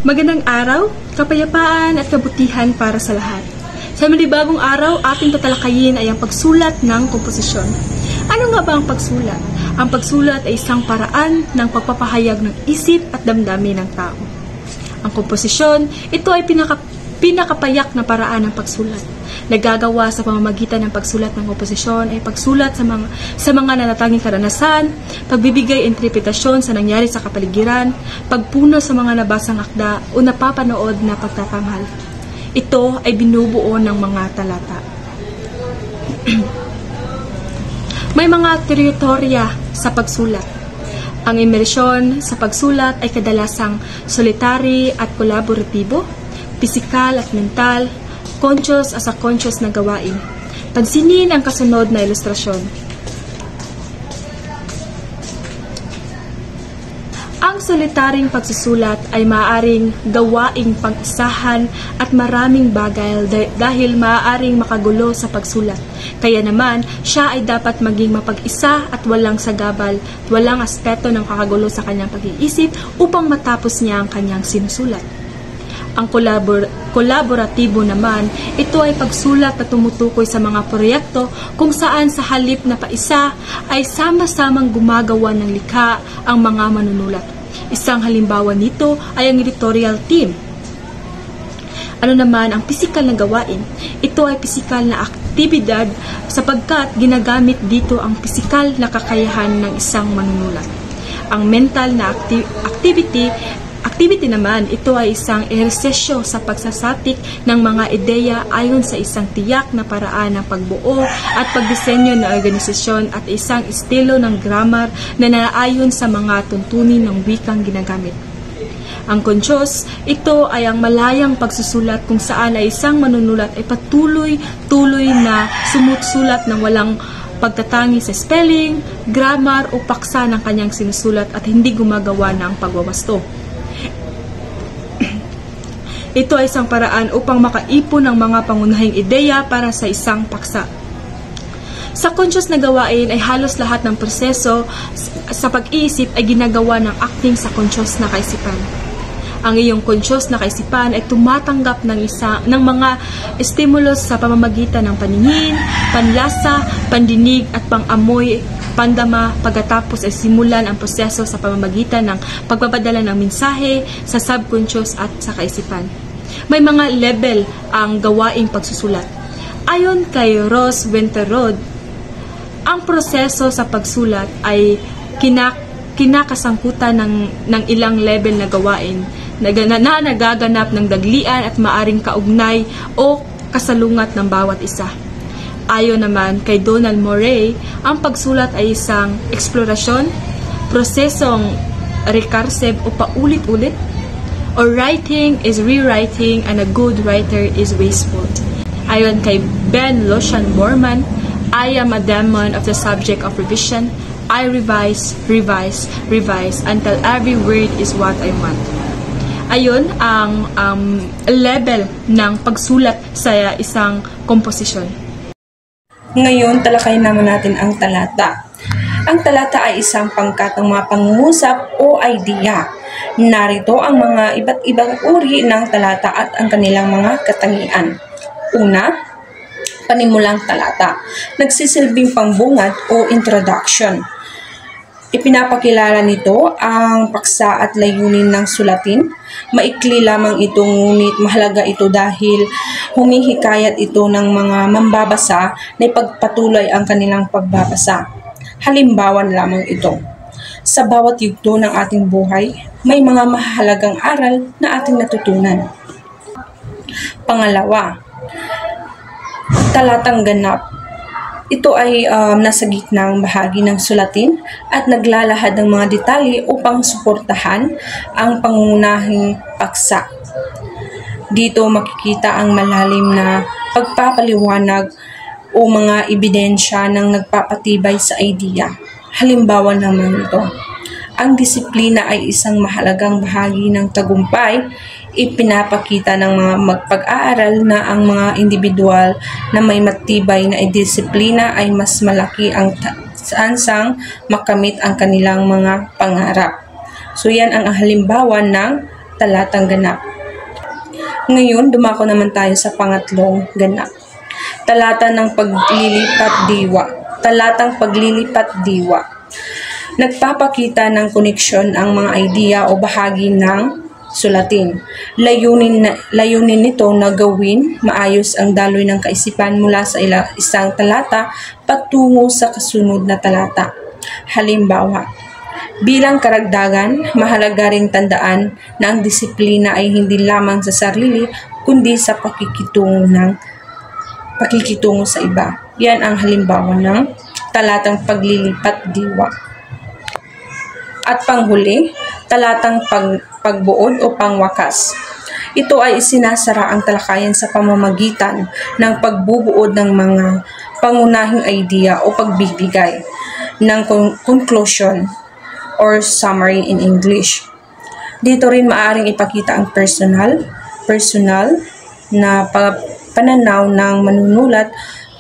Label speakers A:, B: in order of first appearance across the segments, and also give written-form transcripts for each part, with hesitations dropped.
A: Magandang araw, kapayapaan at kabutihan para sa lahat. Sa malibagong araw, ating tatalakayin ay ang pagsulat ng komposisyon. Ano nga ba ang pagsulat? Ang pagsulat ay isang paraan ng pagpapahayag ng isip at damdamin ng tao. Ang komposisyon, ito ay pinakapayak na paraan ng pagsulat. Nagagawa sa pamamagitan ng pagsulat ng komposisyon ay pagsulat sa mga natatanging karanasan, pagbibigay interpretasyon sa nangyari sa kapaligiran, pagpuno sa mga nabasang akda o napapanood na pagtatanghal. Ito ay binubuo ng mga talata. May mga teritorya sa pagsulat. Ang imersyon sa pagsulat ay kadalasang solitary at kolaboratibo, pisikal at mental, conscious at subconscious na gawain. Pansinin ang kasunod na ilustrasyon. Ang solitaryong pagsusulat ay maaaring gawaing pang-isahan at maraming bagay dahil maaaring makagulo sa pagsulat. Kaya naman, siya ay dapat maging mapag-isa at walang sagabal, walang aspeto ng kakagulo sa kanyang pag-iisip upang matapos niya ang kanyang sinusulat. Ang kolaboratibo naman, ito ay pagsulat na tumutukoy sa mga proyekto kung saan sa halip na paisa ay sama-samang gumagawa ng likha ang mga manunulat. Isang halimbawa nito ay ang editorial team. Ano naman ang pisikal na gawain? Ito ay pisikal na aktibidad sapagkat ginagamit dito ang pisikal na kakayahan ng isang manunulat. Ang mental na activity naman, ito ay isang ehersesyo sa pagsasatik ng mga ideya ayon sa isang tiyak na paraan ng pagbuo at pagdisenyo ng organisasyon at isang estilo ng grammar na naayon sa mga tuntunin ng wikang ginagamit. Ang conscious, ito ay ang malayang pagsusulat kung saan ay isang manunulat ay patuloy na sumusulat ng walang pagtatangi sa spelling, grammar o paksa ng kanyang sinusulat at hindi gumagawa ng pagwawasto. Ito ay isang paraan upang makaipon ng mga pangunahing ideya para sa isang paksa. Sa conscious na gawain ay halos lahat ng proseso sa pag-iisip ay ginagawa ng acting sa conscious na kaisipan. Ang iyong conscious na kaisipan ay tumatanggap ng mga stimulos sa pamamagitan ng paningin, panlasa, pandinig at pangamoy, pandama, pagkatapos ay simulan ang proseso sa pamamagitan ng pagpapadala ng mensahe sa subconscious at sa kaisipan. May mga level ang gawaing pagsusulat. Ayon kay Ross Winterrod, ang proseso sa pagsulat ay kinakasangkutan ng ilang level na gawain na nagaganap ng daglian at maaring kaugnay o kasalungat ng bawat isa. Ayon naman kay Donald Murray, ang pagsulat ay isang eksplorasyon, prosesong recursive o paulit-ulit, or writing is rewriting and a good writer is wasteful. Ayon kay Ben Loshan Borman, I am a demon of the subject of revision. I revise until every word is what I want. Ayon ang level ng pagsulat sa isang komposisyon.
B: Ngayon, talakayin naman natin ang talata. Ang talata ay isang pangkat ng mga pangungusap o idea. Narito ang mga iba't ibang uri ng talata at ang kanilang mga katangian. Una, panimulang talata. Nagsisilbing pangbungad o introduction. Ipinapakilala nito ang paksa at layunin ng sulatin. Maikli lamang ito ngunit mahalaga ito dahil humihikayat ito ng mga mambabasa na ipagpatuloy ang kanilang pagbabasa. Halimbawa lamang ito. Sa bawat yugto ng ating buhay, may mga mahalagang aral na ating natutunan. Pangalawa, talatang ganap. Ito ay nasa gitnang bahagi ng sulatin at naglalahad ng mga detalye upang suportahan ang pangunahing paksa. Dito makikita ang malalim na pagpapaliwanag o mga ebidensya ng nagpapatibay sa idea. Halimbawa naman ito. Ang disiplina ay isang mahalagang bahagi ng tagumpay. Ipinapakita ng mga magpag-aaral na ang mga individual na may matibay na disiplina ay mas malaki ang tsansang makamit ang kanilang mga pangarap. So yan ang halimbawa ng talatang ganap. Ngayon, dumako naman tayo sa pangatlong ganap. Talata ng paglilipat diwa. Talatang paglilipat diwa. Nagpapakita ng koneksyon ang mga idea o bahagi ng sulatin. Layunin nito na gawin maayos ang daloy ng kaisipan mula sa isang talata patungo sa kasunod na talata. Halimbawa, bilang karagdagan, mahalaga ring tandaan na ang disiplina ay hindi lamang sa sarili kundi sa pakikitungo sa iba. Yan ang halimbawa ng talatang paglilipat diwa. At panghuli, talatang pagbuod o pangwakas. Ito ay isinasara ang talakayan sa pamamagitan ng pagbubuod ng mga pangunahing idea o pagbibigay ng conclusion or summary in English. Dito rin maaaring ipakita ang personal na pananaw ng manunulat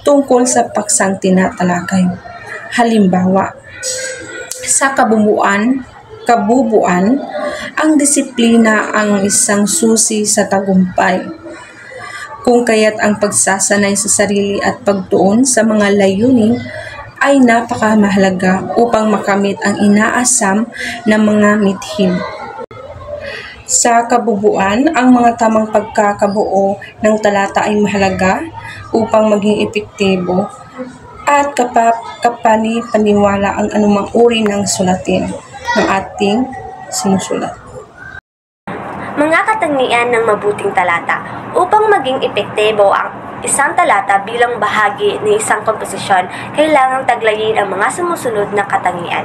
B: tungkol sa paksang tinatalakay. Halimbawa, sa kabubuan, ang disiplina ang isang susi sa tagumpay. Kung kaya't ang pagsasanay sa sarili at pagtuon sa mga layunin ay napakamahalaga upang makamit ang inaasam na mga mithin. Sa kabubuan, ang mga tamang pagkakabuo ng talata ay mahalaga upang maging epektibo at kapani-paniwala ang anumang uri ng sulatin ng ating sinusulat.
C: Mga katangian ng mabuting talata. Upang maging epektibo ang isang talata bilang bahagi ng isang komposisyon, kailangang taglayin ang mga sumusunod na katangian.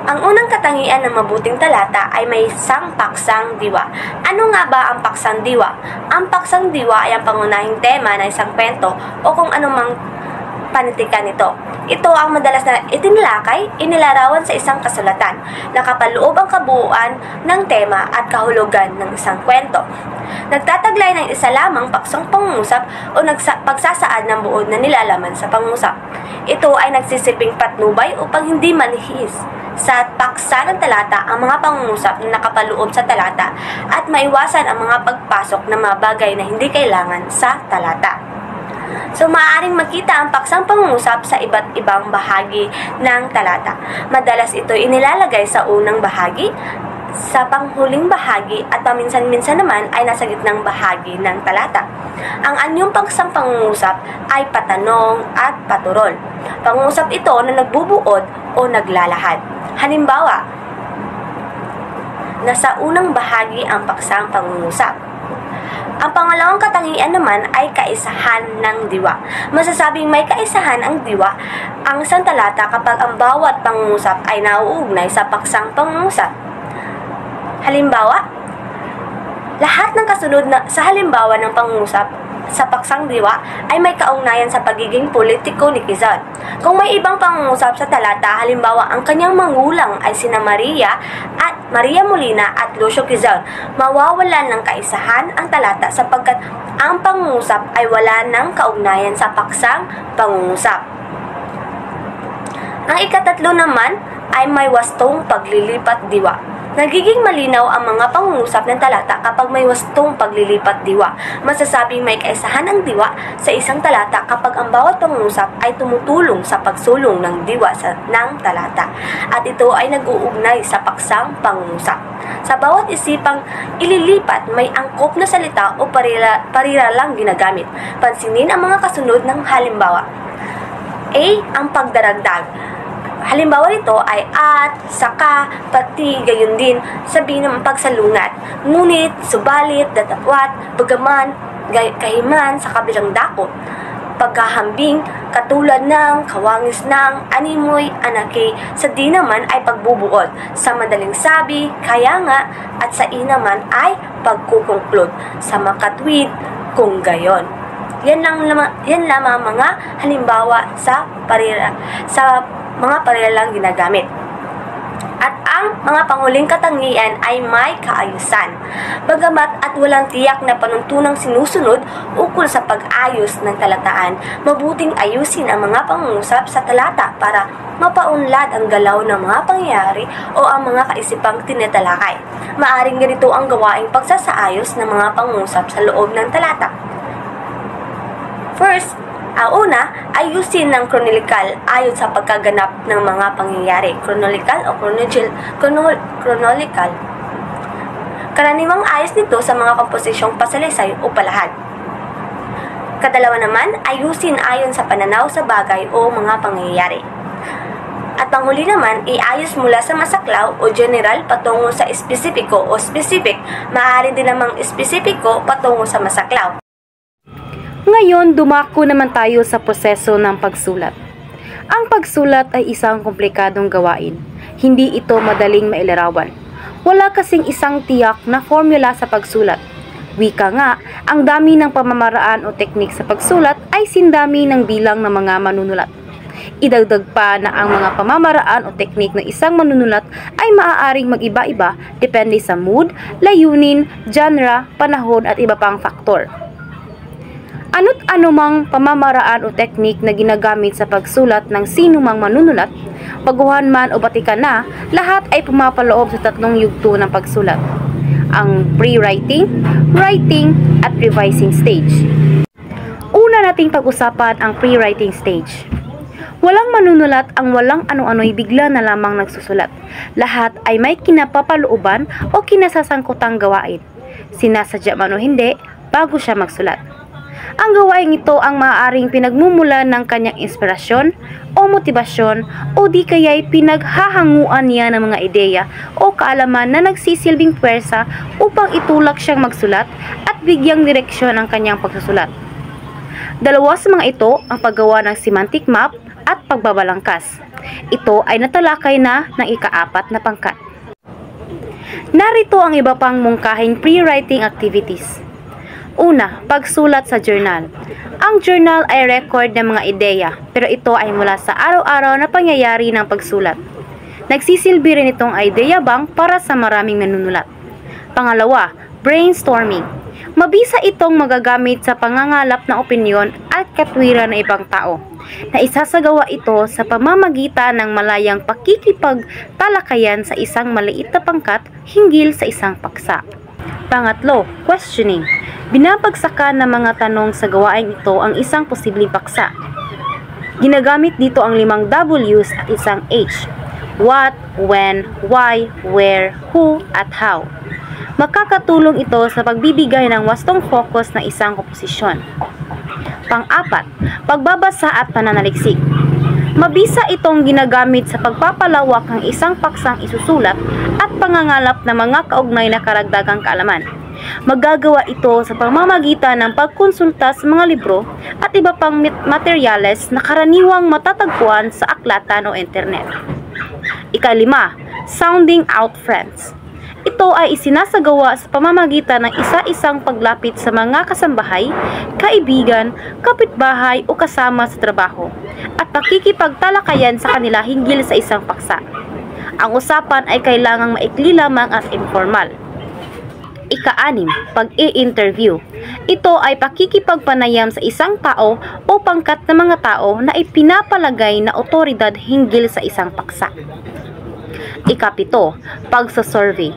C: Ang unang katangian ng mabuting talata ay may isang paksang diwa. Ano nga ba ang paksang diwa? Ang paksang diwa ay ang pangunahing tema ng isang kwento o kung anumang panitikan nito. Ito ang madalas na itinalakay, inilarawan sa isang kasulatan. Nakapaloob ang kabuuan ng tema at kahulugan ng isang kwento. Nagtataglay ng isa lamang paksang pangungusap o pagsasaad ng buod na nilalaman sa pangungusap. Ito ay nagsisiping patnubay upang hindi manihis sa paksa ng talata ang mga pangungusap na nakapaloob sa talata at maiwasan ang mga pagpasok ng mga bagay na hindi kailangan sa talata. So, maaaring makita ang paksang pangungusap sa iba't ibang bahagi ng talata. Madalas ito inilalagay sa unang bahagi, sa panghuling bahagi at paminsan-minsan naman ay nasa gitnang bahagi ng talata. Ang anyong paksang pangungusap ay patanong at paturol. Pangungusap ito na nagbubuod o naglalahad. Halimbawa, nasa unang bahagi ang paksang pangungusap. Ang pangalawang katangian naman ay kaisahan ng diwa. Masasabing may kaisahan ang diwa ang isang talata kapag ang bawat pangungusap ay nauugnay sa paksang pangungusap. Halimbawa, lahat ng kasunod sa halimbawa ng pangungusap sa paksang diwa ay may kaugnayan sa pagiging politiko ni Quezon. Kung may ibang pangungusap sa talata, halimbawa ang kanyang mangulang ay sina Maria Molina at Lucio Quezon, mawawalan ng kaisahan ang talata sapagkat ang pangungusap ay wala ng kaugnayan sa paksang pangungusap. Ang ikatatlo naman ay may wastong paglilipat diwa. Nagiging malinaw ang mga pangungusap ng talata kapag may wastong paglilipat diwa. Masasabing may kaisahan ang diwa sa isang talata kapag ang bawat pangungusap ay tumutulong sa pagsulong ng diwa ng talata. At ito ay nag-uugnay sa paksang pangungusap. Sa bawat isipang ililipat, may angkop na salita o pariralang ginagamit. Pansinin ang mga kasunod ng halimbawa. A. Ang pagdaragdag. Halimbawa nito ay at, saka, pati, gayon din, sabihin ng pagsalungat. Ngunit, subalit, datapwat, bagaman, kahiman, sa kabilang dako. Pagkahambing, katulad ng, kawangis ng, animoy, anake, sa di naman ay pagbubuod. Sa madaling sabi, kaya nga, at sa i naman ay pagkukonklud. Sa makatwid, kung gayon. Yan lamang mga halimbawa sa mga parilalang ginagamit. at ang mga panghuling katangian ay may kaayusan. Bagamat at walang tiyak na panuntunang sinusunod ukol sa pag-ayos ng talataan, mabuting ayusin ang mga pangungusap sa talata para mapaunlad ang galaw ng mga pangyayari o ang mga kaisipang tinatalakay. Maaring ganito ang gawaing pagsasaayos ng mga pangungusap sa loob ng talata. First, una, ayusin ng chronological ayon sa pagkaganap ng mga pangyayari. Chronological o chronological. Karaniwang ayos nito sa mga komposisyong pasalaysay o palahad. Kadalawa naman, ayusin ayon sa pananaw sa bagay o mga pangyayari. At panghuli naman, iayos mula sa masaklaw o general patungo sa espesipiko o specific. Maaari din namang espesipiko patungo sa masaklaw.
D: Ngayon, dumako naman tayo sa proseso ng pagsulat. Ang pagsulat ay isang komplikadong gawain. Hindi ito madaling mailarawan. Wala kasing isang tiyak na formula sa pagsulat. Wika nga, ang dami ng pamamaraan o teknik sa pagsulat ay sindami ng bilang ng mga manunulat. Idagdag pa na ang mga pamamaraan o teknik ng isang manunulat ay maaaring mag-iba-iba depende sa mood, layunin, genre, panahon at iba pang faktor. Ano't anumang pamamaraan o teknik na ginagamit sa pagsulat ng sinumang manunulat, baguhan man o batikan na, lahat ay pumapaloob sa tatlong yugto ng pagsulat. Ang pre-writing, writing, at revising stage. Una nating pag-usapan ang pre-writing stage. Walang manunulat ang walang ano-ano'y bigla na lamang nagsusulat. Lahat ay may kinapapalooban o kinasasangkutang gawain. Sinasadya man o hindi, bago siya magsulat. Ang gawain ito ang maaaring pinagmumulan ng kanyang inspirasyon o motibasyon o di kaya'y pinaghahanguan niya ng mga ideya o kaalaman na nagsisilbing puwersa upang itulak siyang magsulat at bigyang direksyon ang kanyang pagsusulat. Dalawa sa mga ito ang paggawa ng semantic map at pagbabalangkas. Ito ay natalakay na ng ika-4 na pangkat. Narito ang iba pang mungkahing pre-writing activities. Una, pagsulat sa journal. Ang journal ay record ng mga ideya, pero ito ay mula sa araw-araw na pangyayari ng pagsulat. Nagsisilbi rin itong idea bank para sa maraming manunulat. Pangalawa, brainstorming. Mabisa itong magagamit sa pangangalap ng opinyon at katwiran ng ibang tao, na isasagawa ito sa pamamagitan ng malayang pakikipagtalakayan sa isang maliit na pangkat hinggil sa isang paksa. Pangatlo, questioning. Binabagsakan ng mga tanong sa gawaing ito ang isang posibleng paksa. Ginagamit dito ang 5 W's at isang H. What, when, why, where, who, at how. Makakatulong ito sa pagbibigay ng wastong focus ng isang komposisyon. Pang-4, pagbabasa at pananaliksik. Mabisa itong ginagamit sa pagpapalawak ng isang paksang isusulat at pangangalap ng mga kaugnay na karagdagang kaalaman. Magagawa ito sa pamamagitan ng pagkonsulta sa mga libro at iba pang materyales na karaniwang matatagpuan sa aklatan o internet. Ika-5, sounding out friends. Ito ay isinasagawa sa pamamagitan ng isa-isang paglapit sa mga kasambahay, kaibigan, kapitbahay o kasama sa trabaho at pakikipagtalakayan sa kanila hinggil sa isang paksa. Ang usapan ay kailangang maikli lamang at informal. Ika-6, pag-i-interview. Ito ay pakikipagpanayam sa isang tao o pangkat ng mga tao na ipinapalagay na otoridad hinggil sa isang paksa. Ika-7, pagsasurvey.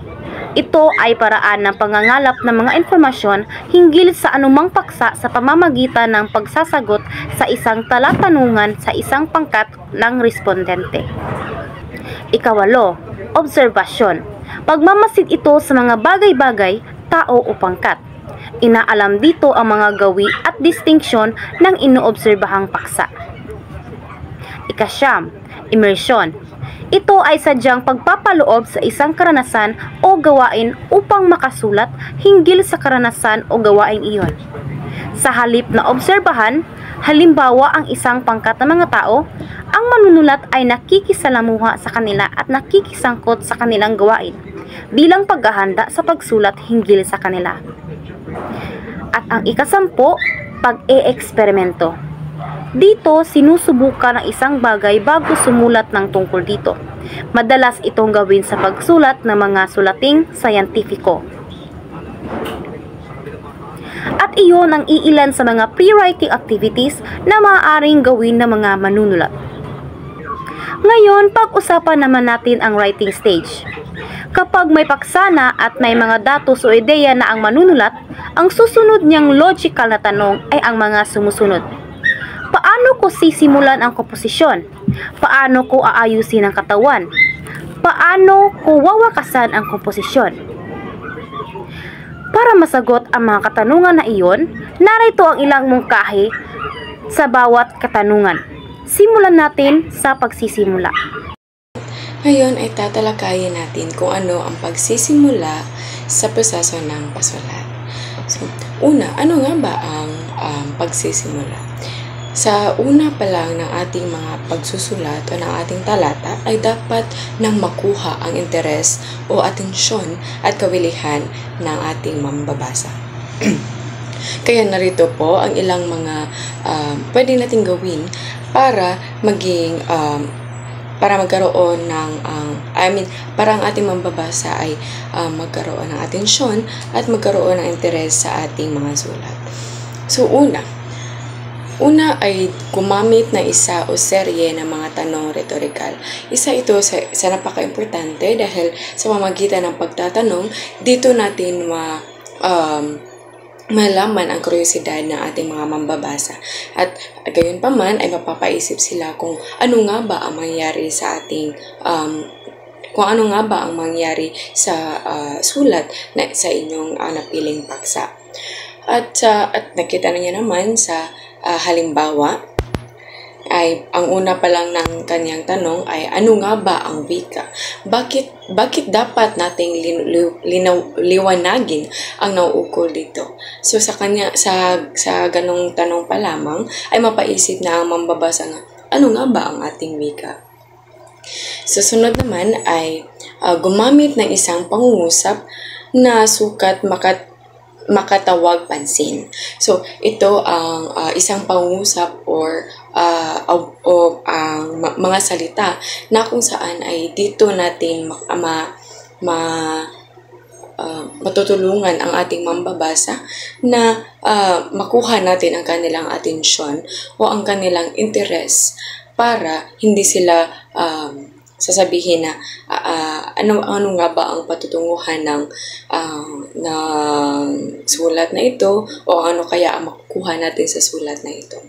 D: Ito ay paraan ng pangangalap ng mga informasyon hinggil sa anumang paksa sa pamamagitan ng pagsasagot sa isang talatanungan sa isang pangkat ng respondente. Ika-8, obserbasyon. Pagmamasid ito sa mga bagay-bagay, tao o pangkat. Inaalam dito ang mga gawi at distinksyon ng inoobserbahang paksa. Ika-9, immersion. Ito ay sadyang pagpapaloob sa isang karanasan o gawain upang makasulat hinggil sa karanasan o gawain iyon. Sa halip na obserbahan, halimbawa ang isang pangkat ng mga tao, ang manunulat ay nakikisalamuha sa kanila at nakikisangkot sa kanilang gawain bilang paghahanda sa pagsulat hinggil sa kanila. At ang ika-10, pag-e-eksperimento. Dito, sinusubukan ang isang bagay bago sumulat ng tungkol dito. Madalas itong gawin sa pagsulat ng mga sulating sayantipiko. At iyon ang iilan sa mga pre-writing activities na maaaring gawin ng mga manunulat. Ngayon, pag-usapan naman natin ang writing stage. Kapag may paksana at may mga datos o ideya na ang manunulat, ang susunod niyang logical na tanong ay ang mga sumusunod. Paano ko sisimulan ang komposisyon? Paano ko aayusin ang katawan? Paano ko wawakasan ang komposisyon? Para masagot ang mga katanungan na iyon, narito ang ilang mungkahi sa bawat katanungan. Simulan natin sa pagsisimula.
E: Ngayon ay tatalakayin natin kung ano ang pagsisimula sa proseso ng pasulat. So, una, ano nga ba ang pagsisimula? Sa una pa lang ng ating mga pagsusulat o ng ating talata ay dapat nang makuha ang interes o atensyon at kawilihan ng ating mambabasa. Kaya narito po ang ilang mga pwede nating gawin para maging para magkaroon ng para ang ating mambabasa ay magkaroon ng atensyon at magkaroon ng interes sa ating mga sulat. So una ay gumamit na isa o serye ng mga tanong rhetorical. Isa ito sa napaka-importante dahil sa pamamagitan ng pagtatanong, dito natin malaman ang kuryosidad ng ating mga mambabasa. At gayon pa man ay mapapaisip sila kung ano nga ba ang mangyari sa ating sulat na sa inyong napiling paksa. At nakita niyo naman sa halimbawa ay ang una pa lang ng kanyang tanong ay ano nga ba ang wika? Bakit dapat nating liwanagin ang nauukol dito? So sa ganong tanong pa lamang ay mapaisip na ang mambabasa nga ano nga ba ang ating wika? Susunod naman ay gumamit ng isang pangungusap na sukat makatawag pansin. So, ito ang isang pangungusap or mga salita na kung saan ay dito natin matutulungan ang ating mambabasa na makuha natin ang kanilang atensyon o ang kanilang interes para hindi sila sasabihin na ano nga ba ang patutunguhan ng sulat na ito o ano kaya ang makukuha natin sa sulat na ito.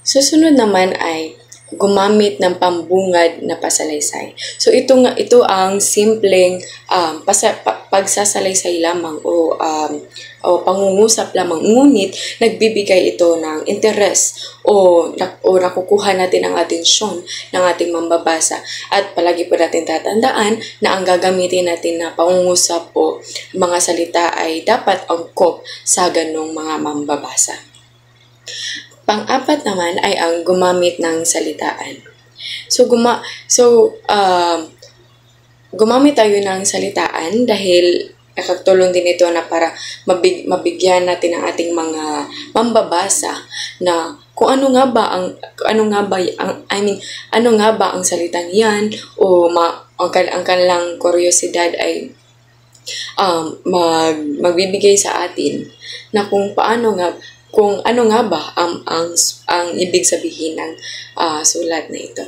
E: Susunod naman ay gumamit ng pambungad na pasalaysay. So ito ang simpleng pagsasalaysay lamang o pangungusap lamang, ngunit nagbibigay ito ng interes o nakukuha natin ang atensyon ng ating mambabasa. At palagi po natin tatandaan na ang gagamitin natin na pangungusap o mga salita ay dapat angkop sa ganong mga mambabasa. Pang-apat naman ay ang gumamit ng salitaan. So gumamit tayo ng salitaan dahil nakatulong din ito na para mabigyan natin ang ating mga mambabasa na kung ano nga ba ang salitang yan o ang kanilang kuryosidad ay magbibigay sa atin na kung ano nga ba ang ibig sabihin ng sulat na ito.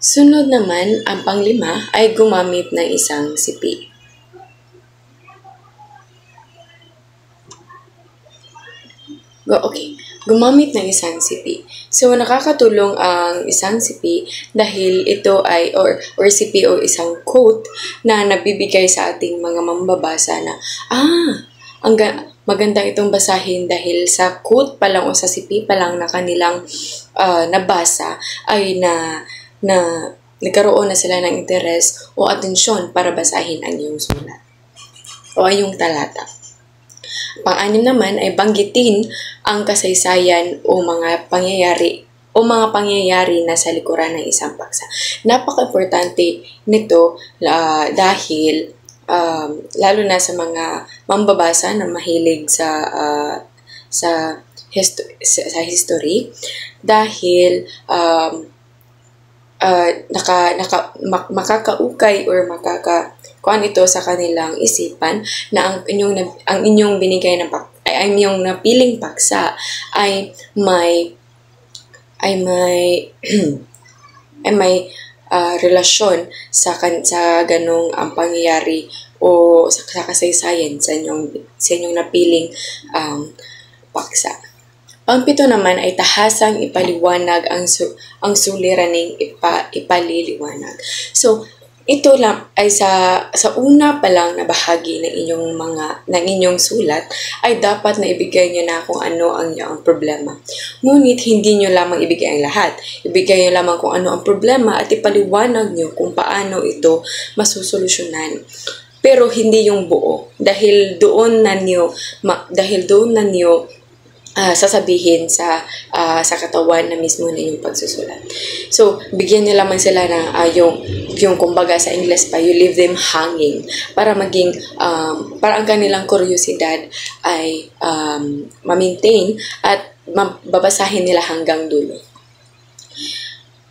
E: Sunod naman, ang panglima ay gumamit ng isang sipi. Gumamit ng isang sipi. So, nakakatulong ang isang sipi dahil ito ay, or sipi o isang quote na nabibigay sa ating mga mambabasa na, maganda itong basahin dahil sa quote pa lang o sa sipi pa lang na kanilang nabasa ay nagkaroon na sila ng interes o atensyon para basahin ang iyong sulat o ang iyong talata. Pang-anim naman ay banggitin ang kasaysayan o mga pangyayari na sa likuran ng isang paksa. Napaka-importante nito dahil lalo na sa mga mambabasa na mahilig sa sa history dahil makakaukay or kuan ito sa kanilang isipan na ang inyong binigay ng ay inyong napiling paksa ay may relasyon sa ganong ang pangyayari o sa kasaysayan sa inyong napiling paksa. Pangpito naman ay tahasang ipaliwanag ang suliraning ipaliliwanag. So, ito lang ay sa una pa lang na bahagi ng inyong sulat ay dapat na ibigay niyo na kung ano ang problema. Ngunit hindi niyo lamang ibigay ang lahat. Ibigay niyo lamang kung ano ang problema at ipaliwanag niyo kung paano ito masusolusyonan. Pero hindi yung buo dahil doon na niyo sasabihin sa katawan na mismo na yung pagsusulat. So, bigyan niyo lamang sila ng yung kumbaga sa English pa, you leave them hanging para maging para ang kanilang kuryosidad ay ma-maintain at babasahin nila hanggang dulo.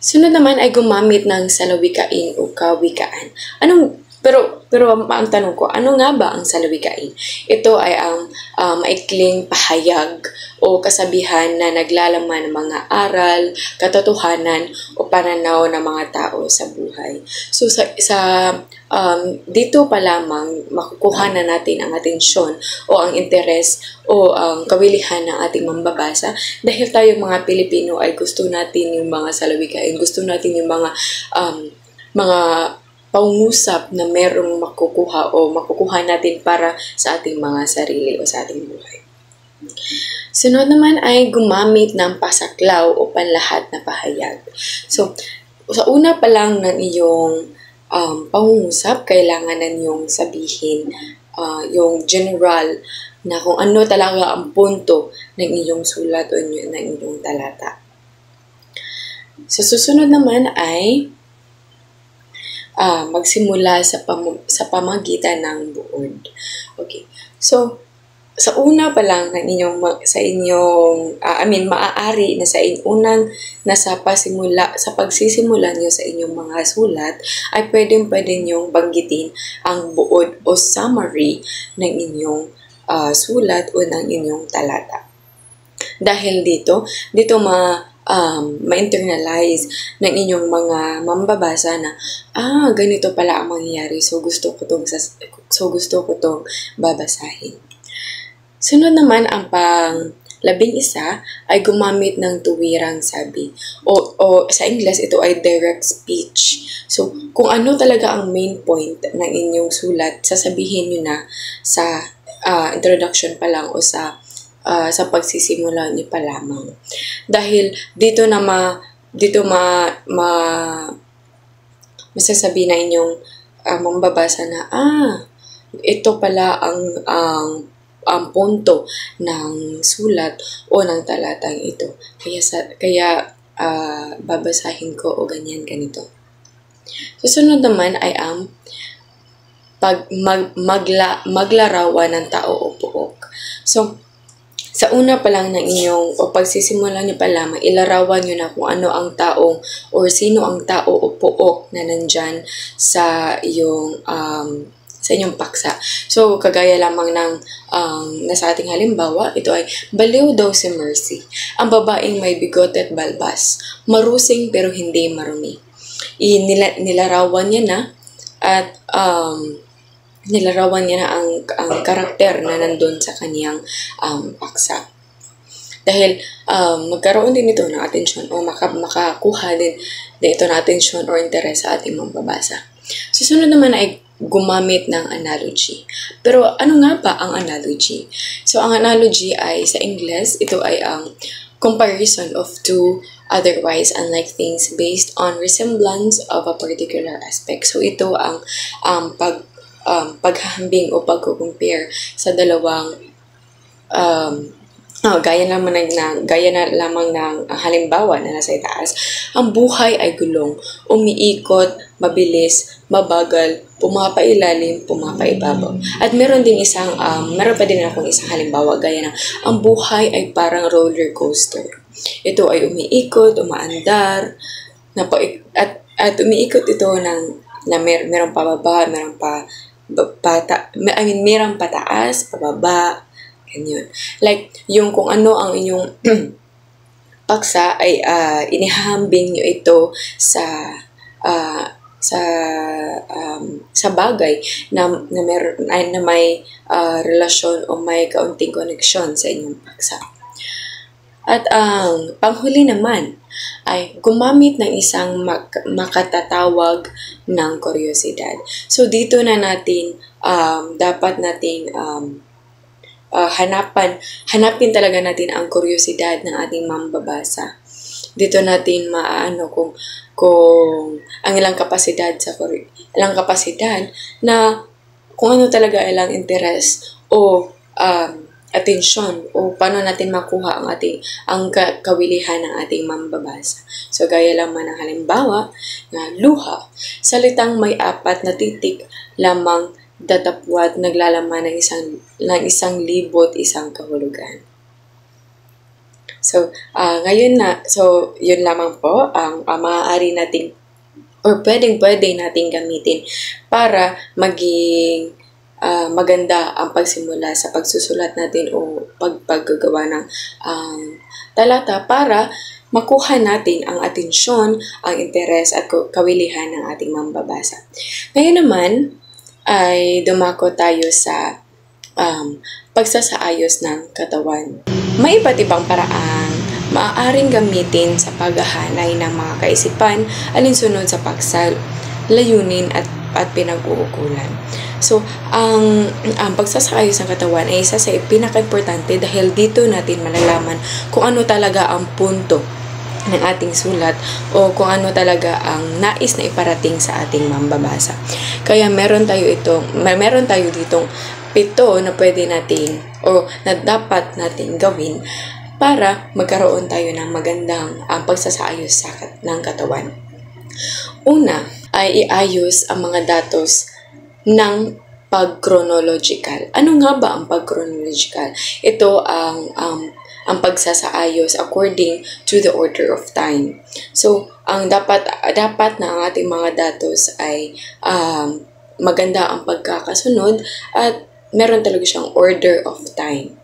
E: Sunod naman ay gumamit ng salawikain o kawikaan. Pero ang tanong ko, ano nga ba ang salawikain? Ito ay ang maikling pahayag o kasabihan na naglalaman ng mga aral, katotohanan o pananaw ng mga tao sa buhay. So dito pa lamang makukuha na natin ang atensyon o ang interes o ang kawilihan ng ating mambabasa dahil tayo mga Pilipino ay gusto natin yung mga salawikain, gusto natin yung mga pangusap na merong makukuha natin para sa ating mga sarili o sa ating buhay. Sunod naman ay gumamit ng pasaklaw o panlahat na pahayag. So, sa una pa lang ng iyong pangungusap, kailangan na niyong sabihin yung general na kung ano talaga ang punto ng iyong sulat o ng iyong talata. Sa susunod naman ay magsimula sa pamagitan ng buod. Okay. So, sa una pa lang ng maaari na sa unang sa pagsisimula niyo sa inyong mga sulat ay pwedeng niyong banggitin ang buod o summary ng inyong sulat o ng inyong talata. Dahil dito ma-internalize ng inyong mga mambabasa na ganito pala ang mangyayari, so gusto ko tong babasahin. Sunod naman ang pang-11 ay gumamit ng tuwirang sabi o sa English ito ay direct speech. So kung ano talaga ang main point ng inyong sulat, sasabihin niyo na sa introduction pa lang o sa pagsisimula niyo pa lamang. Dahil dito masasabi na inyong mambabasa na ito pala ang punto ng sulat o ng talatang ito. Kaya babasahin ko o ganito. Susunod naman ay ang maglarawan ng tao o puok. So, sa una pa lang ng inyong o pagsisimula niyo pa lamang, ilarawan niyo na kung ano ang taong or sino ang tao o puok na nandyan sa inyong paksa. So, kagaya lamang ng nasa ating halimbawa, ito ay baliw daw si Mercy, ang babaeng may bigot at balbas, marusing pero hindi marumi. Nilarawan niya na at nilarawan niya na ang karakter na nandun sa kaniyang paksa. Dahil magkaroon din ito ng atensyon o makakuha din ito ng atensyon o interes sa ating mambabasa. Susunod naman ay gumamit ng analogy. Pero ano nga ba ang analogy? So ang analogy ay sa English, ito ay ang comparison of two otherwise unlike things based on resemblance of a particular aspect. So ito ang paghahambing o pagko-compare sa dalawang gaya na lamang ng halimbawa na nasa itaas, ang buhay ay gulong, umiikot, mabilis, mabagal, pumapailalim, pumapaibabaw. At meron pa din akong isang halimbawa gaya ng ang buhay ay parang roller coaster. Ito ay umiikot, umaandar, at umiikot ito merong pababa, merong merong pataas, pababa, ganyan. Like, yung kung ano ang inyong paksa ay inihahambing nyo ito sa bagay na may relasyon o may kaunting koneksyon sa inyong paksa. At ang panghuli naman ay gumamit ng isang makatatawag ng kuryosidad. So, dito na natin dapat nating hanapin talaga natin ang kuryosidad ng ating mambabasa. Dito natin maano kung ang ilang kapasidad na kung ano talaga ilang interes o atensyon o paano natin makuha ang kawilihan ng ating mambabasa. So, gaya lamang ng halimbawa na luha, salitang may 4 na titik lamang datapwat naglalaman ng 1,000 kahulugan. So, yun lamang po ang maaari nating or pwede nating gamitin para maging maganda ang pagsimula sa pagsusulat natin o paggagawa ng talata para makuha natin ang atensyon, ang interes at kawilihan ng ating mambabasa. Ngayon naman ay dumako tayo sa pagsasaayos ng katawan. May iba't ibang paraang maaaring gamitin sa paghahanay ng mga kaisipan alinsunod sa paksa, layunin at pinag-uukulan. So, ang pagsasaayos ng katawan ay isa sa pinaka-importante dahil dito natin malalaman kung ano talaga ang punto ng ating sulat o kung ano talaga ang nais na iparating sa ating mambabasa. Kaya meron tayo ditong 7 na pwede nating o na dapat nating gawin para magkaroon tayo ng magandang pagsasaayos ng katawan. Una ay iayos ang mga datos ng pag-chronological. Ano nga ba ang pag-chronological? Ito ang pagsasaayos according to the order of time. So, ang dapat na ang ating mga datos ay maganda ang pagkakasunod at meron talaga siyang order of time.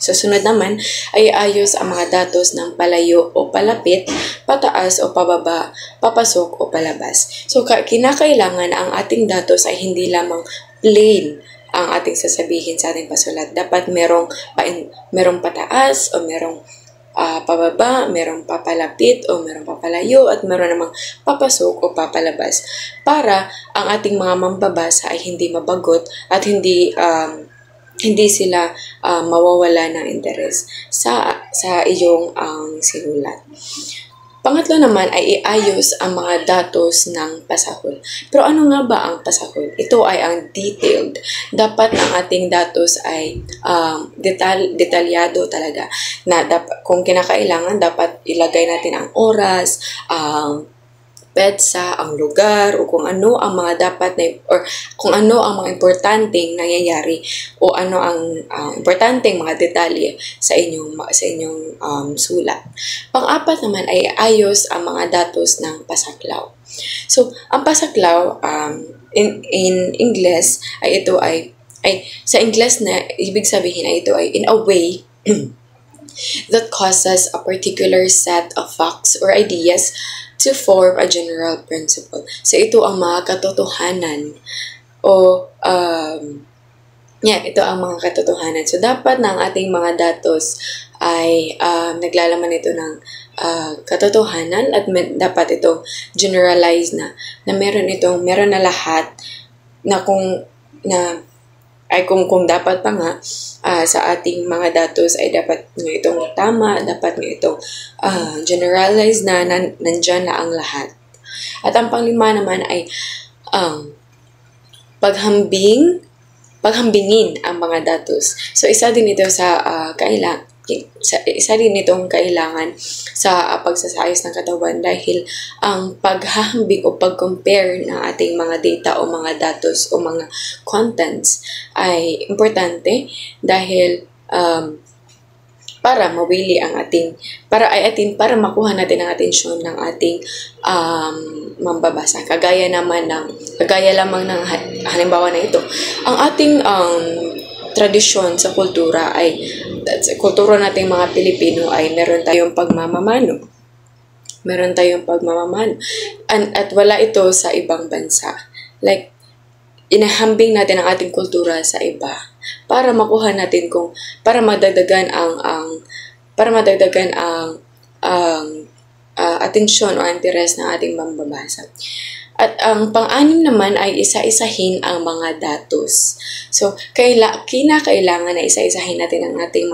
E: Sa sunod naman ay ayos ang mga datos ng palayo o palapit, pataas o pababa, papasok o palabas. So, kinakailangan ang ating datos ay hindi lamang plain ang ating sasabihin sa ating pasulat. Dapat merong pataas o merong pababa, merong papalapit o merong papalayo at meron namang papasok o papalabas para ang ating mga mambabasa ay hindi mabagot at hindi sila mawawala ng interes sa iyong sinulat. Pangatlo naman ay iayos ang mga datos ng pasahol. Pero ano nga ba ang pasahol? Ito ay ang detailed. Dapat ang ating datos ay detalyado talaga. Kung kinakailangan, dapat ilagay natin ang oras, ang petsa, ang lugar, o kung ano ang mga kung ano ang mga importanteng nangyayari o ano ang importanteng mga detalye sa inyong sulat. Pang-apat naman ay ayos ang mga datos ng pasaklaw. So, ang pasaklaw in English ay ito ay sa English na ibig sabihin ay ito ay in a way that causes a particular set of facts or ideas to form a general principle. So, ito ang mga katotohanan o ito ang mga katotohanan. So, dapat na ang ating mga datos ay naglalaman ito ng katotohanan at dapat ito generalized na meron na lahat na kung dapat pa nga sa ating mga datos ay dapat nga itong tama, dapat nga itong generalized na nandyan na ang lahat. At ang panglima naman ay paghambingin ang mga datos. So, isa din ito sa isa din itong kailangan sa pagsasayos ng katawan dahil ang paghahambing o pag-compare ng ating mga data o mga datos o mga contents ay importante dahil para mawili ang para makuha natin ang atensyon ng ating mambabasa. Kagaya lamang ng halimbawa na ito. Ang ating tradisyon sa kultura kultura nating mga Pilipino ay meron tayong pagmamamano. At wala ito sa ibang bansa. Like, inahambing natin ang ating kultura sa iba para makuha natin para madagdagan ang atensyon o interes ng ating mambabasa. At ang pang-anim naman ay isa-isahin ang mga datos. So, kinakailangan na isa-isahin natin ang ating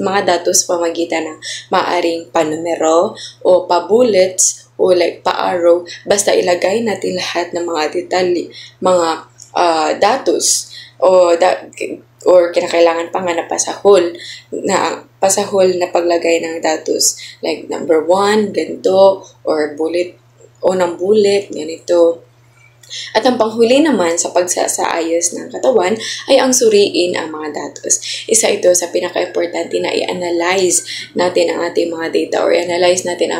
E: mga datos pamagitan ng maaring panumero o pa-bullets o like pa-arrow. Basta ilagay natin lahat ng mga detalye, mga datos or kinakailangan pa nga na pasahol na paglagay ng datos like number 1, ganito, or bullet o ng bullet, ganito. At ang panghuli naman sa pagsasaayos ng katawan ay ang suriin ang mga datos. Isa ito sa pinaka-importante na i-analyze natin ang ating mga data or i-analyze natin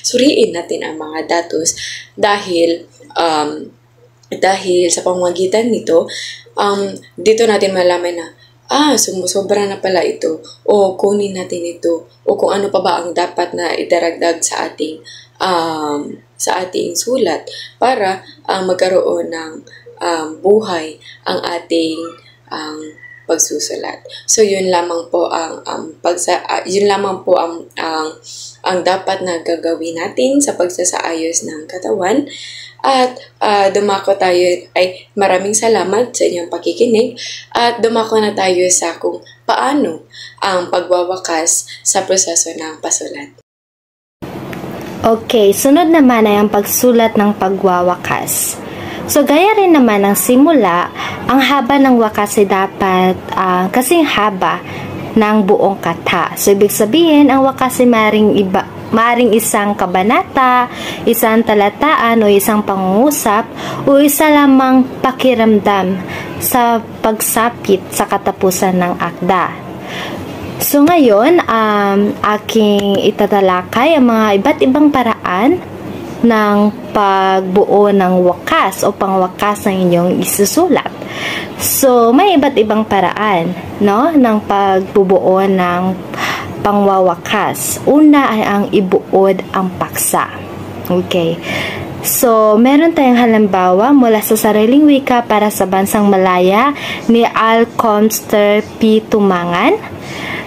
E: suriin natin ang mga datos dahil sa pamamagitan nito, dito natin malaman na sumusobra na pala ito o kunin natin ito o kung ano pa ba ang dapat na idaragdag sa ating sulat para magkaroon ng buhay ang ating pagsusulat. So yun lamang po ang dapat na gagawin natin sa pagsasaayos ng katawan. At dumako tayo ay maraming salamat sa inyong pakikinig at dumako na tayo sa kung paano ang pagwawakas sa proseso ng pasulat.
D: Okay, sunod naman ay ang pagsulat ng pagwawakas. So, gaya rin naman ng simula, ang haba ng wakas ay dapat kasing haba ng buong kata. So, ibig sabihin, ang wakas ay maring isang kabanata, isang talataan o isang pangungusap o isa lamang pakiramdam sa pagsapit sa katapusan ng akda. So ngayon, aking itatalakay ang mga iba't ibang paraan ng pagbuo ng wakas o pangwakas ng inyong isusulat. So, may iba't ibang paraan, no, ng pagbubuo ng pangwawakas. Una ay ang ibuod ang paksa. Okay. So, meron tayong halimbawa mula sa Sariling Wika para sa Bansang Malaya ni Alcomster P. Tumangan.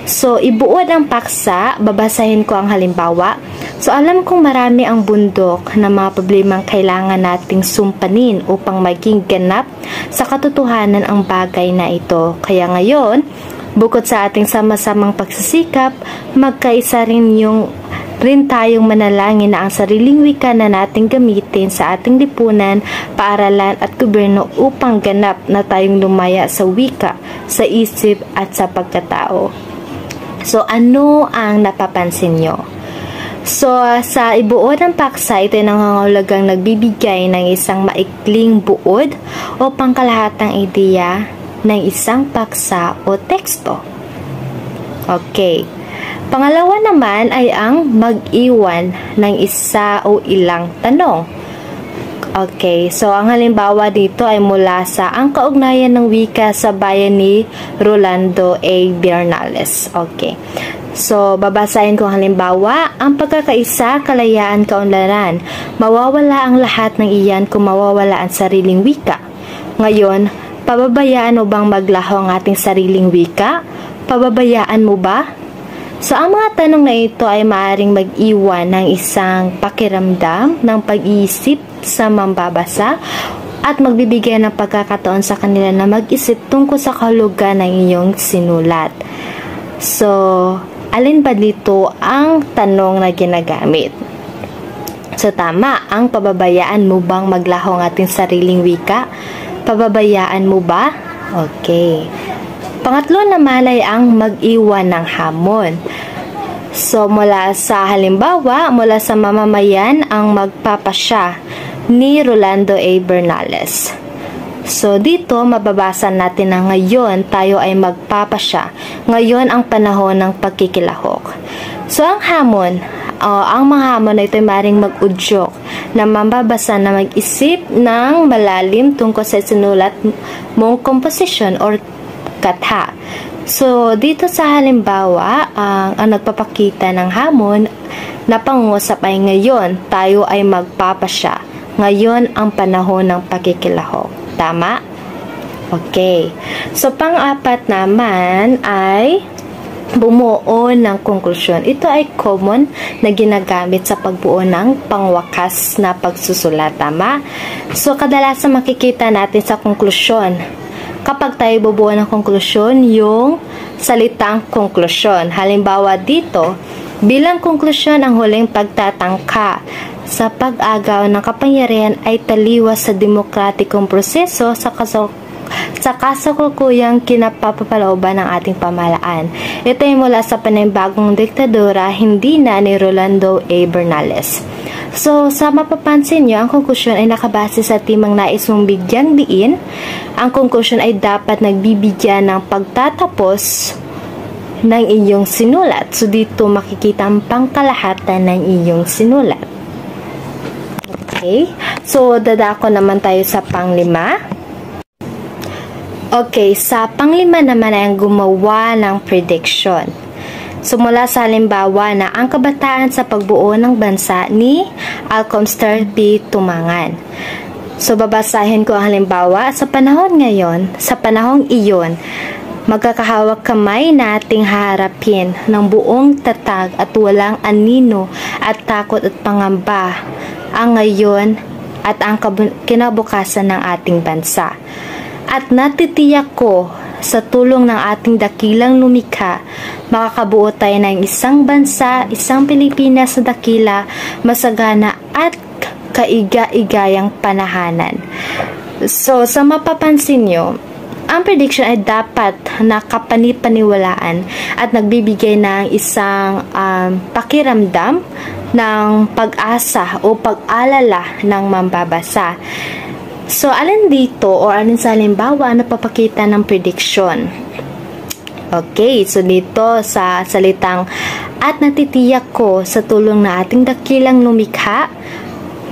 D: So, ibuod ang paksa, babasahin ko ang halimbawa. So, alam kong marami ang bundok na mga problemang kailangan nating sumpanin upang maging ganap sa katotohanan ang bagay na ito. Kaya ngayon, bukod sa ating sama-samang pagsisikap, magkaisa rin tayong manalangin na ang sariling wika na nating gamitin sa ating lipunan, paaralan at gobyerno upang ganap na tayong lumaya sa wika, sa isip at sa pagkatao. So, ano ang napapansin nyo? So, sa ibuod ng paksa, ito ay nangangahulugang nagbibigay ng isang maikling buod o pangkalahatang ideya ng isang paksa o teksto. Okay. Pangalawa naman ay ang mag-iwan ng isa o ilang tanong. Okay, so ang halimbawa dito ay mula sa Ang Kaugnayan ng Wika sa Bayan ni Rolando A. Bernales. Okay. So, babasahin ko ang halimbawa, ang pagkakaisa, kalayaan, kaunlaran. Mawawala ang lahat ng iyan kung mawawala ang sariling wika. Ngayon, pababayaan mo bang maglaho ang ating sariling wika? Pababayaan mo ba? So, ang mga tanong na ito ay maaaring mag-iwan ng isang pakiramdam ng pag-iisip sa mambabasa at magbibigay ng pagkakataon sa kanila na mag-isip tungkol sa kahulugan ng iyong sinulat. So, alin ba dito ang tanong na ginagamit? So, tama, ang pababayaan mo bang maglaho ang ating sariling wika? Pababayaan mo ba? Okay. Pangatlo naman ay ang mag-iwan ng hamon. So, mula sa halimbawa, mula sa mamamayan ang magpapasya ni Rolando A. Bernales. So, dito mababasa natin na ngayon tayo ay magpapasya. Ngayon ang panahon ng pagkikilahok. So, ang hamon, ang mga hamon na ito ay maaaring mag-udyok na mababasa na mag-isip ng malalim tungkol sa sinulat mong komposisyon or katha. So, dito sa halimbawa, ang nagpapakita ng hamon na pangungusap ay ngayon, tayo ay magpapasya. Ngayon ang panahon ng pagkikilahok. Tama? Okay. So, pang-apat naman ay bumuo ng konklusyon. Ito ay common na ginagamit sa pagbuo ng pangwakas na pagsusulat. Tama? So, kadalasan makikita natin sa konklusyon. Kapag tayo bubuo ng konklusyon, yung salitang konklusyon. Halimbawa dito, bilang konklusyon ang huling pagtatangka sa pag-agaw ng kapangyarihan ay taliwas sa demokratikong proseso sa kasalukuyang kinapapalooban ng ating pamahalaan. Ito ay mula sa panimbagong diktadura, hindi na ni Rolando A. Bernales. So, sa mapapansin nyo, ang konklusyon ay nakabase sa timang nais mong bigyang diin. Ang konklusyon ay dapat nagbibigyan ng pagtatapos ng iyong sinulat. So, dito makikita ang pangkalahatan ng iyong sinulat. Okay. So, dadako naman tayo sa panglima. Okay, sa panglima naman ay ang gumawa ng prediction. So, mula sa halimbawa na ang kabataan sa pagbuo ng bansa ni Alcomstar P. Tumangan. So, babasahin ko ang halimbawa. Sa panahon ngayon, sa panahong iyon, magkakahawak kamay nating haharapin ng buong tatag at walang anino at takot at pangamba ang ngayon at ang kinabukasan ng ating bansa. At natitiyak ko sa tulong ng ating dakilang lumikha, makakabuo tayo ng isang bansa, isang Pilipinas na dakila, masagana at kaiga-igayang panahanan. So, sa mapapansin nyo, ang prediction ay dapat nakapanipaniwalaan at nagbibigay ng isang pakiramdam ng pag-asa o pag-alala ng mambabasa. So, alin dito o alin sa halimbawa na papakita ng prediction? Okay, so dito sa salitang at natitiyak ko sa tulong na ating dakilang lumikha,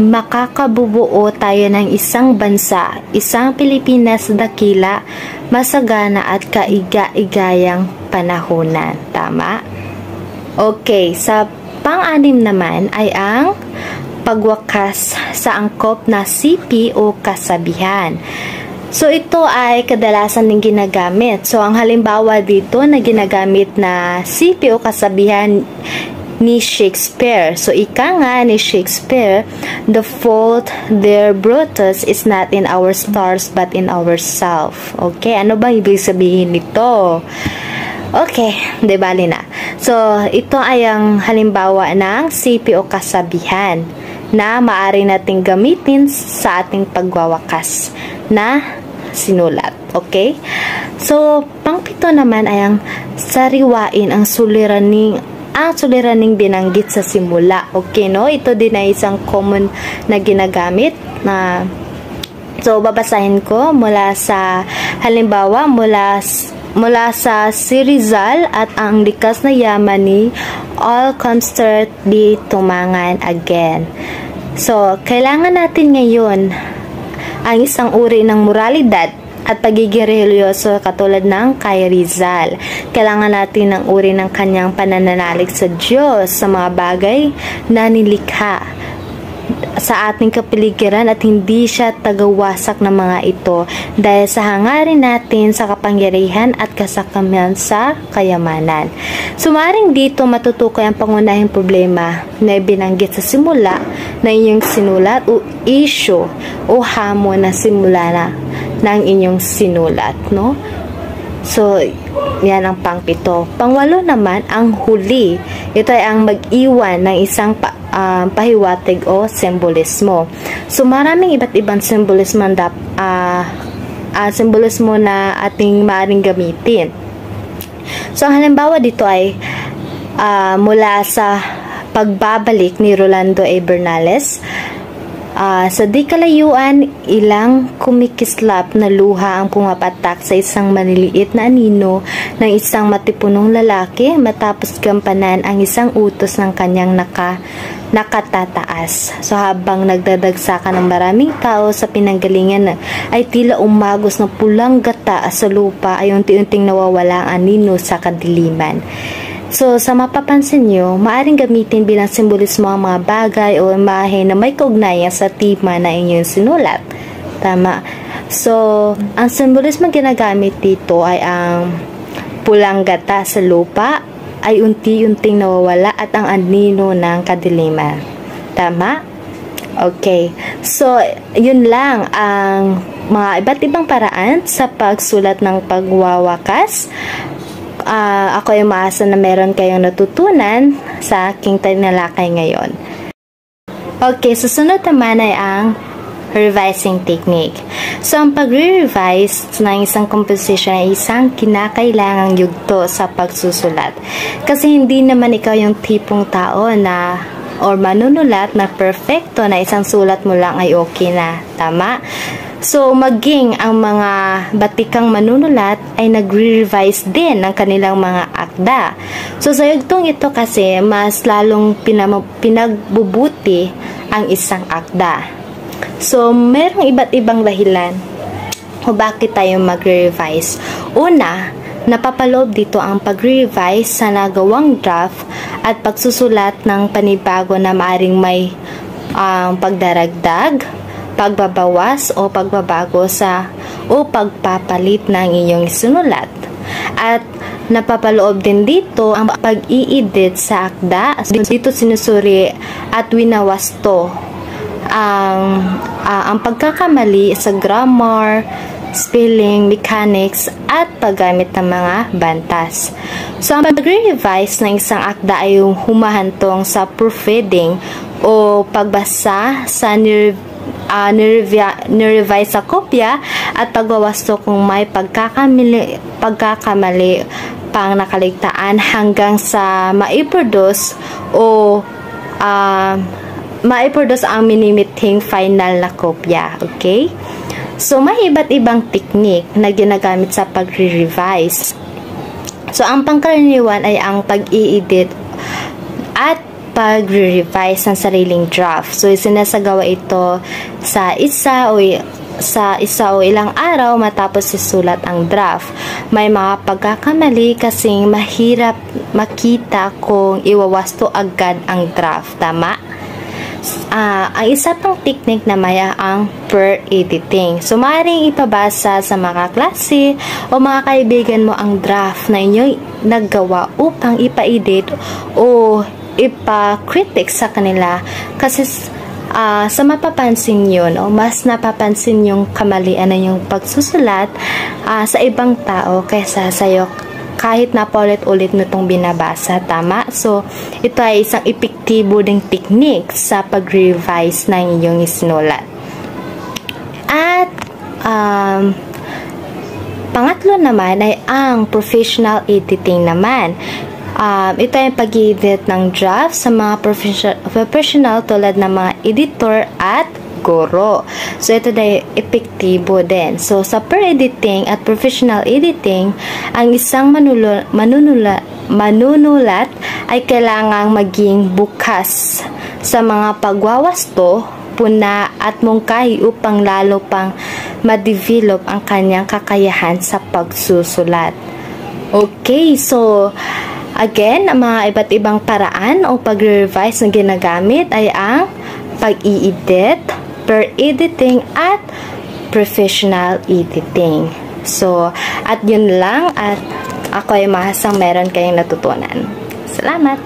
D: makakabubuo tayo ng isang bansa, isang Pilipinas dakila, masagana at kaiga-igayang panahonan. Tama? Okay, sa pang-anim naman ay ang pagwakas sa angkop na sipi o kasabihan. So, ito ay kadalasan din ginagamit. So, ang halimbawa dito na ginagamit na sipi o kasabihan ni Shakespeare. So, ika nga ni Shakespeare, the fault there, Brutus, is not in our stars but in ourselves. Okay, ano bang ibig sabihin nito? Okay, di bali na. So, ito ay ang halimbawa ng sipi o kasabihan na maaari nating gamitin sa ating pagwawakas na sinulat. Okay? So, pang-pito naman ay ang sariwain ang suliraning binanggit sa simula. Okay, no? Ito din ay isang common na ginagamit na so, babasahin ko mula sa halimbawa, mula sa si Rizal at ang likas na yaman ni Alcomstar B. Tumangan again. So, kailangan natin ngayon ang isang uri ng moralidad at pagiging religyoso katulad ng kay Rizal. Kailangan natin ng uri ng kanyang panananalig sa Diyos sa mga bagay na nilikha sa ating kapaligiran at hindi siya tagawasak ng mga ito dahil sa hangarin natin sa kapangyarihan at kasakamihan sa kayamanan. Sumaring dito matutukoy ang pangunahing problema na ibinanggit sa simula na inyong sinulat o issue o hamon na simula na ng inyong sinulat, no? So, yan ang pang-pito. Pang-walo naman, ang huli. Ito ay ang mag-iwan ng isang pahiwatig o simbolismo. So, maraming iba't ibang simbolismo na ating maaaring gamitin. So, ang halimbawa dito ay mula sa pagbabalik ni Rolando A. Bernales. Sa di kalayuan, ilang kumikislap na luha ang pumapatak sa isang maliliit na anino ng isang matipunong lalaki matapos gampanan ang isang utos ng kanyang nakatataas. So habang nagdadagsakan ng maraming tao sa pinanggalingan ay tila umagos ng pulang gata sa lupa ay unti-unting nawawala ang anino sa kadiliman. So, sa mapapansin nyo, maaring gamitin bilang simbolismo ang mga bagay o imahe na may kaugnayan sa tema na inyong sinulat. Tama. So, ang simbolismo ginagamit dito ay ang pulang gata sa lupa ay unti-unting nawawala at ang anino ng kadiliman. Tama? Okay. So, yun lang ang mga iba't ibang paraan sa pagsulat ng pagwawakas. Ako ay umaasa na meron kayong natutunan sa aking tinalakay ngayon. Okay, susunod naman ay ang revising technique. So, ang pagre-revise ng isang composition ay isang kinakailangang yugto sa pagsusulat. Kasi hindi naman ikaw yung tipong tao na or manunulat na perfecto na isang sulat mo lang ay okay na. Tama? So, maging ang mga batikang manunulat ay nagre-revise din ng kanilang mga akda. So, sa yugtong ito kasi, mas lalong pinagbubuti ang isang akda. So, merong iba't ibang dahilan kung bakit tayo magre-revise. Una, napapaloob dito ang pagre-revise sa nagawang draft at pagsusulat ng panibago na maaring may pagdaragdag, pagbabawas o pagbabago o pagpapalit ng inyong sinulat. At napapaloob din dito ang pag-i-edit sa akda. Dito sinusuri at winawasto ang pagkakamali sa grammar, spelling, mechanics, at paggamit ng mga bantas. So, ang pag-revise ng isang akda ay humahantong sa proofreading o pagbasa sa nirevise sa kopya at pagwawasto kung may pagkakamali pang nakaligtaan hanggang sa maiproduce ang minimiting final na kopya. Okay? So, may iba't ibang technique na ginagamit sa pagre-revise. So, ang pangkaraniwan ay ang pag-i-edit at pagre-revise ng sariling draft. So, sinasagawa ito sa isa o ilang araw matapos isulat ang draft. May mga pagkakamali kasing mahirap makita kung iwawasto agad ang draft. Tama? Ang isa pang technique na maya ang per editing. So, maaaring ipabasa sa mga klase o mga kaibigan mo ang draft na inyong naggawa upang ipa-edit o ipa-critic sa kanila kasi sa mapapansin nyo, mas napapansin yung kamalian na yung pagsusulat sa ibang tao kaysa sa'yo kahit na paulit-ulit nitong binabasa. Tama? So, ito ay isang epektibo ding technique sa pag-revise ng inyong sinulat. At pangatlo naman ay ang professional editing naman. Ito ay pag-edit ng draft sa mga professional tulad ng mga editor at guro. So, ito ay epektibo din. So, sa per-editing at professional editing, ang isang manunulat ay kailangang maging bukas sa mga pagwawasto, puna at mungkahi upang lalo pang ma-develop ang kanyang kakayahan sa pagsusulat. Okay, so again, ang mga iba't ibang paraan o pag-revise na ginagamit ay ang pag-i-edit, per-editing, at professional editing. So, at yun lang, at ako ay mahasang meron kayong natutunan. Salamat!